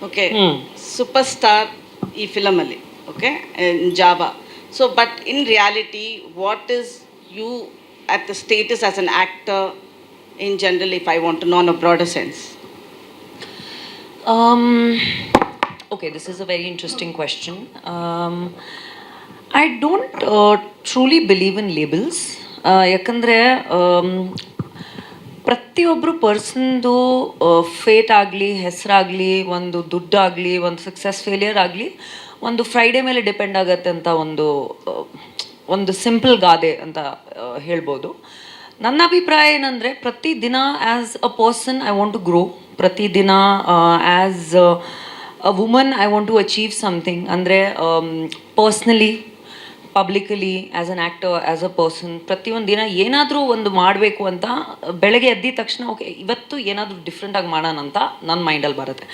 Okay super star ಈ ಫಿಲಮಲ್ಲಿ, okay, ಜಾವ. So but in reality what is you at the status as an actor in general, if I want to know in a broader sense? Okay, this is a very interesting question. I don't truly believe in labels. ಯಾಕಂದರೆ ಪ್ರತಿಯೊಬ್ಬರು ಪರ್ಸನ್ದು fate ಆಗಲಿ, ಹೆಸರಾಗಲಿ, ಒಂದು ದುಡ್ಡಾಗಲಿ, ಒಂದು success failure ಆಗಲಿ, ಒಂದು Friday ಮೇಲೆ depend ಆಗತ್ತೆ ಅಂತ ಒಂದು ಸಿಂಪಲ್ ಗಾದೆ ಅಂತ ಹೇಳ್ಬೋದು. ನನ್ನ ಅಭಿಪ್ರಾಯ ಏನಂದರೆ, ಪ್ರತಿದಿನ as a person I want to grow, ಪ್ರತಿದಿನ as a woman I want to achieve something. ಅಂದರೆ personally, publicly, as an actor, as a person, ಪ್ರತಿಯೊಂದು ದಿನ ಏನಾದರೂ ಒಂದು ಮಾಡಬೇಕು ಅಂತ ಬೆಳಗ್ಗೆ ಎದ್ದಿದ ತಕ್ಷಣ ಓಕೆ ಇವತ್ತು ಏನಾದರೂ ಡಿಫ್ರೆಂಟಾಗಿ ಮಾಡೋಣ ಅಂತ ನನ್ನ ಮೈಂಡಲ್ಲಿ ಬರುತ್ತೆ.